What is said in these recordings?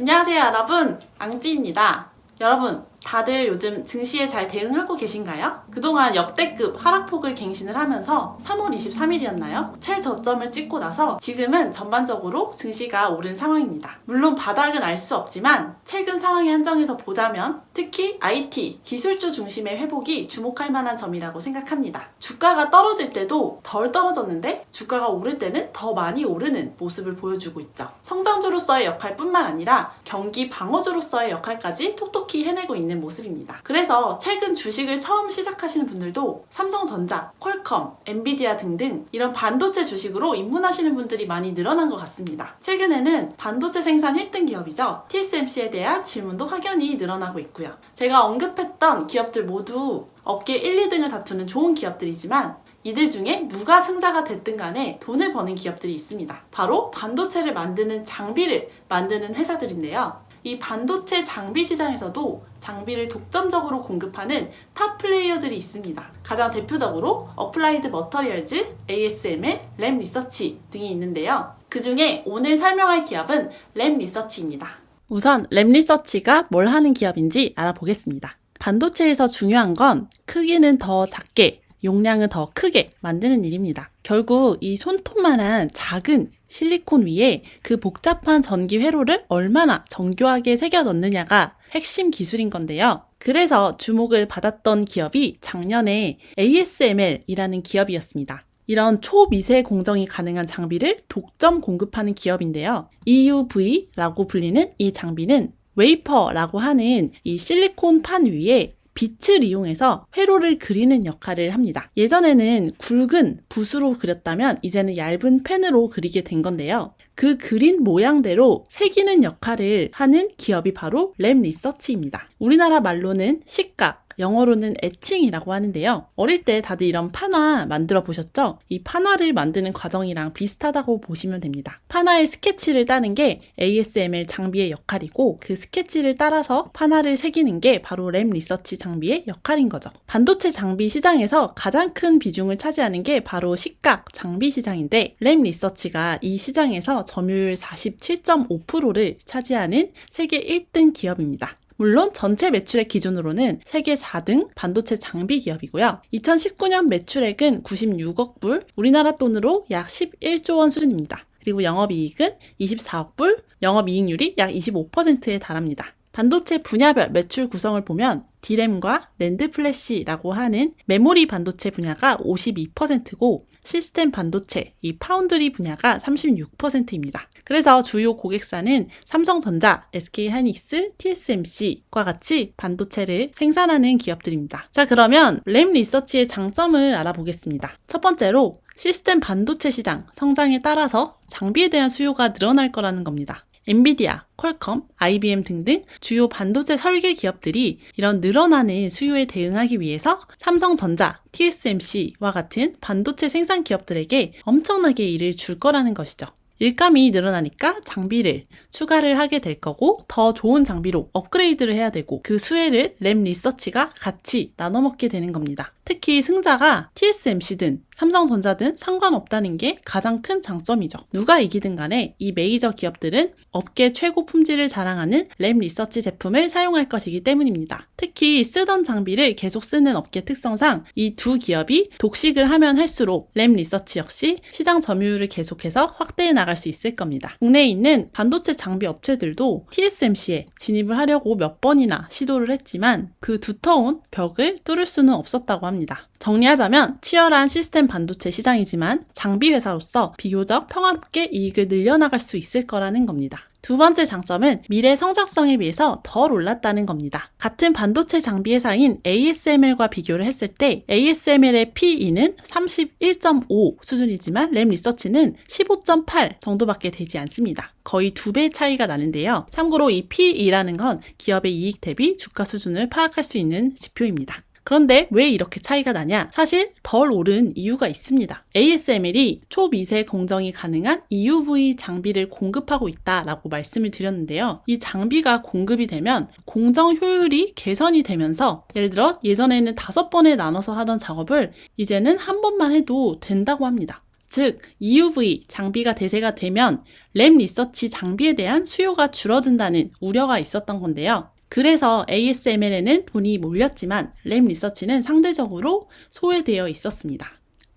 안녕하세요 여러분, 앙찌입니다. 여러분, 다들 요즘 증시에 잘 대응하고 계신가요? 그동안 역대급 하락폭을 갱신을 하면서 3월 23일이었나요? 최저점을 찍고 나서 지금은 전반적으로 증시가 오른 상황입니다. 물론 바닥은 알 수 없지만 최근 상황에 한정해서 보자면 특히 IT, 기술주 중심의 회복이 주목할 만한 점이라고 생각합니다. 주가가 떨어질 때도 덜 떨어졌는데 주가가 오를 때는 더 많이 오르는 모습을 보여주고 있죠. 성장주로서의 역할뿐만 아니라 경기 방어주로서의 역할까지 톡톡히 해내고 있는 모습입니다. 그래서 최근 주식을 처음 시작하시는 분들도 삼성전자, 퀄컴, 엔비디아 등등 이런 반도체 주식으로 입문하시는 분들이 많이 늘어난 것 같습니다. 최근에는 반도체 생산 1등 기업이죠. TSMC에 대한 질문도 확연히 늘어나고 있고요. 제가 언급했던 기업들 모두 업계 1, 2등을 다투는 좋은 기업들이지만 이들 중에 누가 승자가 됐든 간에 돈을 버는 기업들이 있습니다. 바로 반도체를 만드는 장비를 만드는 회사들인데요. 이 반도체 장비 시장에서도 장비를 독점적으로 공급하는 탑 플레이어들이 있습니다. 가장 대표적으로 어플라이드 머터리얼즈, ASML, 램 리서치 등이 있는데요. 그 중에 오늘 설명할 기업은 램 리서치입니다. 우선 램 리서치가 뭘 하는 기업인지 알아보겠습니다. 반도체에서 중요한 건 크기는 더 작게, 용량은 더 크게 만드는 일입니다. 결국 이 손톱만한 작은 실리콘 위에 그 복잡한 전기 회로를 얼마나 정교하게 새겨 넣느냐가 핵심 기술인 건데요. 그래서 주목을 받았던 기업이 작년에 ASML이라는 기업이었습니다. 이런 초미세 공정이 가능한 장비를 독점 공급하는 기업인데요. EUV라고 불리는 이 장비는 웨이퍼라고 하는 이 실리콘 판 위에 빛을 이용해서 회로를 그리는 역할을 합니다. 예전에는 굵은 붓으로 그렸다면 이제는 얇은 펜으로 그리게 된 건데요. 그 그린 모양대로 새기는 역할을 하는 기업이 바로 램 리서치입니다. 우리나라 말로는 식각, 영어로는 에칭이라고 하는데요. 어릴 때 다들 이런 판화 만들어 보셨죠? 이 판화를 만드는 과정이랑 비슷하다고 보시면 됩니다. 판화의 스케치를 따는 게 ASML 장비의 역할이고 그 스케치를 따라서 판화를 새기는 게 바로 램 리서치 장비의 역할인 거죠. 반도체 장비 시장에서 가장 큰 비중을 차지하는 게 바로 식각 장비 시장인데 램 리서치가 이 시장에서 점유율 47.5%를 차지하는 세계 1등 기업입니다. 물론 전체 매출액 기준으로는 세계 4등 반도체 장비 기업이고요. 2019년 매출액은 96억 불, 우리나라 돈으로 약 11조 원 수준입니다. 그리고 영업이익은 24억 불, 영업이익률이 약 25%에 달합니다. 반도체 분야별 매출 구성을 보면 D램과 낸드 플래시라고 하는 메모리 반도체 분야가 52%고 시스템 반도체, 이 파운드리 분야가 36%입니다. 그래서 주요 고객사는 삼성전자, SK하이닉스, TSMC과 같이 반도체를 생산하는 기업들입니다. 자, 그러면 램 리서치의 장점을 알아보겠습니다. 첫 번째로 시스템 반도체 시장 성장에 따라서 장비에 대한 수요가 늘어날 거라는 겁니다. 엔비디아, 퀄컴, IBM 등등 주요 반도체 설계 기업들이 이런 늘어나는 수요에 대응하기 위해서 삼성전자, TSMC와 같은 반도체 생산 기업들에게 엄청나게 일을 줄 거라는 것이죠. 일감이 늘어나니까 장비를 추가를 하게 될 거고 더 좋은 장비로 업그레이드를 해야 되고 그 수혜를 램 리서치가 같이 나눠 먹게 되는 겁니다. 특히 승자가 TSMC든 삼성전자든 상관없다는 게 가장 큰 장점이죠. 누가 이기든 간에 이 메이저 기업들은 업계 최고 품질을 자랑하는 램 리서치 제품을 사용할 것이기 때문입니다. 특히 쓰던 장비를 계속 쓰는 업계 특성상 이 두 기업이 독식을 하면 할수록 램 리서치 역시 시장 점유율을 계속해서 확대해 나갈 수 있을 겁니다. 국내에 있는 반도체 장비 업체들도 TSMC에 진입을 하려고 몇 번이나 시도를 했지만 그 두터운 벽을 뚫을 수는 없었다고 합니다. 정리하자면 치열한 시스템 반도체 시장이지만 장비 회사로서 비교적 평화롭게 이익을 늘려나갈 수 있을 거라는 겁니다. 두 번째 장점은 미래 성장성에 비해서 덜 올랐다는 겁니다. 같은 반도체 장비 회사인 ASML과 비교를 했을 때 ASML의 PE는 31.5 수준이지만 램 리서치는 15.8 정도밖에 되지 않습니다. 거의 2배 차이가 나는데요. 참고로 이 PE라는 건 기업의 이익 대비 주가 수준을 파악할 수 있는 지표입니다. 그런데 왜 이렇게 차이가 나냐? 사실 덜 오른 이유가 있습니다. ASML이 초미세 공정이 가능한 EUV 장비를 공급하고 있다라고 말씀을 드렸는데요. 이 장비가 공급이 되면 공정 효율이 개선이 되면서 예를 들어 예전에는 5번에 나눠서 하던 작업을 이제는 한 번만 해도 된다고 합니다. 즉 EUV 장비가 대세가 되면 램 리서치 장비에 대한 수요가 줄어든다는 우려가 있었던 건데요. 그래서 ASML에는 돈이 몰렸지만 램 리서치는 상대적으로 소외되어 있었습니다.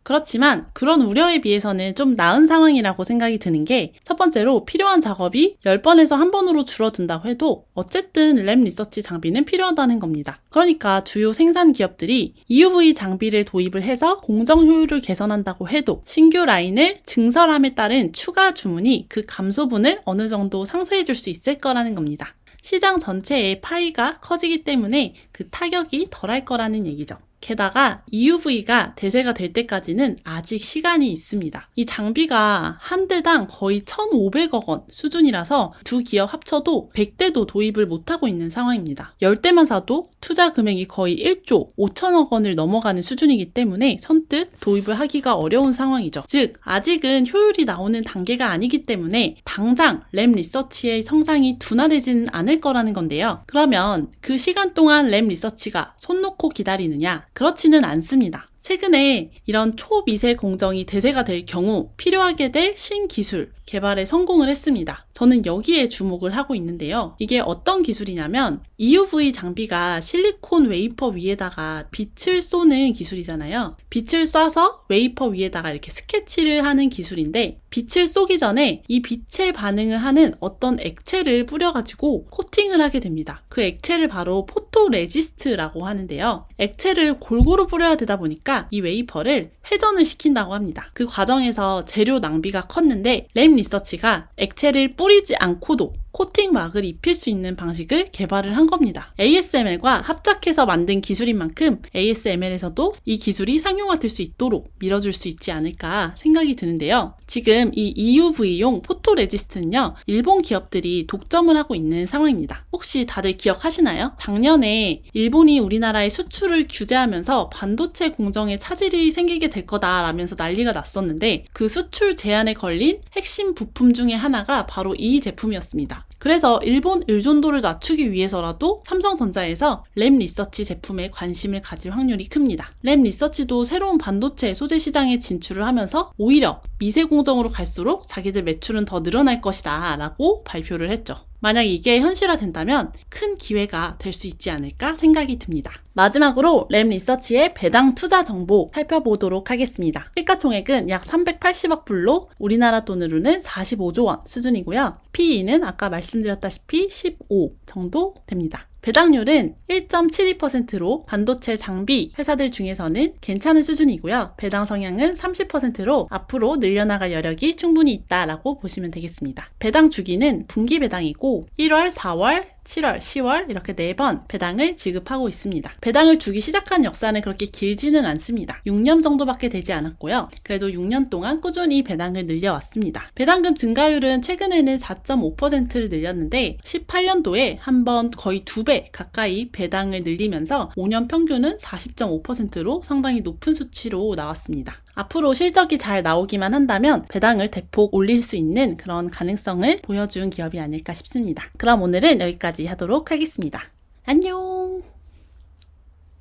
그렇지만 그런 우려에 비해서는 좀 나은 상황이라고 생각이 드는 게 첫 번째로 필요한 작업이 10번에서 1번으로 줄어든다고 해도 어쨌든 램 리서치 장비는 필요하다는 겁니다. 그러니까 주요 생산 기업들이 EUV 장비를 도입을 해서 공정 효율을 개선한다고 해도 신규 라인을 증설함에 따른 추가 주문이 그 감소분을 어느 정도 상쇄해 줄 수 있을 거라는 겁니다. 시장 전체의 파이가 커지기 때문에 그 타격이 덜할 거라는 얘기죠. 게다가 EUV가 대세가 될 때까지는 아직 시간이 있습니다. 이 장비가 한 대당 거의 1,500억 원 수준이라서 두 기업 합쳐도 100대도 도입을 못하고 있는 상황입니다. 10대만 사도 투자 금액이 거의 1조 5천억 원을 넘어가는 수준이기 때문에 선뜻 도입을 하기가 어려운 상황이죠. 즉 아직은 효율이 나오는 단계가 아니기 때문에 당장 램 리서치의 성장이 둔화되지는 않을 거라는 건데요. 그러면 그 시간 동안 램 리서치가 손 놓고 기다리느냐? 그렇지는 않습니다. 최근에 이런 초미세 공정이 대세가 될 경우 필요하게 될 신기술 개발에 성공을 했습니다. 저는 여기에 주목을 하고 있는데요. 이게 어떤 기술이냐면 EUV 장비가 실리콘 웨이퍼 위에다가 빛을 쏘는 기술이잖아요. 빛을 쏴서 웨이퍼 위에다가 이렇게 스케치를 하는 기술인데 빛을 쏘기 전에 이 빛에 반응을 하는 어떤 액체를 뿌려가지고 코팅을 하게 됩니다. 그 액체를 바로 포토레지스트라고 하는데요. 액체를 골고루 뿌려야 되다 보니까 이 웨이퍼를 회전을 시킨다고 합니다. 그 과정에서 재료 낭비가 컸는데 램 리서치가 액체를 뿌리지 않고도 코팅막을 입힐 수 있는 방식을 개발을 한 겁니다. ASML과 합작해서 만든 기술인 만큼 ASML에서도 이 기술이 상용화될 수 있도록 밀어줄 수 있지 않을까 생각이 드는데요. 지금 이 EUV용 포토레지스트는요, 일본 기업들이 독점을 하고 있는 상황입니다. 혹시 다들 기억하시나요? 작년에 일본이 우리나라의 수출을 규제하면서 반도체 공정에 차질이 생기게 될 거다라면서 난리가 났었는데 그 수출 제한에 걸린 핵심 부품 중에 하나가 바로 이 제품이었습니다. 그래서 일본 의존도를 낮추기 위해서라도 삼성전자에서 램 리서치 제품에 관심을 가질 확률이 큽니다. 램 리서치도 새로운 반도체 소재 시장에 진출을 하면서 오히려 미세 공정으로 갈수록 자기들 매출은 더 늘어날 것이다 라고 발표를 했죠. 만약 이게 현실화된다면 큰 기회가 될 수 있지 않을까 생각이 듭니다. 마지막으로 램 리서치의 배당 투자 정보 살펴보도록 하겠습니다. 시가총액은 약 380억 불로 우리나라 돈으로는 45조 원 수준이고요. PE는 아까 말씀드렸다시피 15 정도 됩니다. 배당률은 1.72%로 반도체 장비 회사들 중에서는 괜찮은 수준이고요. 배당 성향은 30%로 앞으로 늘려나갈 여력이 충분히 있다라고 보시면 되겠습니다. 배당 주기는 분기 배당이고 1월, 4월, 7월, 10월 이렇게 4번 배당을 지급하고 있습니다. 배당을 주기 시작한 역사는 그렇게 길지는 않습니다. 6년 정도밖에 되지 않았고요. 그래도 6년 동안 꾸준히 배당을 늘려왔습니다. 배당금 증가율은 최근에는 4.5%를 늘렸는데 18년도에 한번 거의 2배 가까이 배당을 늘리면서 5년 평균은 40.5%로 상당히 높은 수치로 나왔습니다. 앞으로 실적이 잘 나오기만 한다면 배당을 대폭 올릴 수 있는 그런 가능성을 보여준 기업이 아닐까 싶습니다. 그럼 오늘은 여기까지 하도록 하겠습니다. 안녕!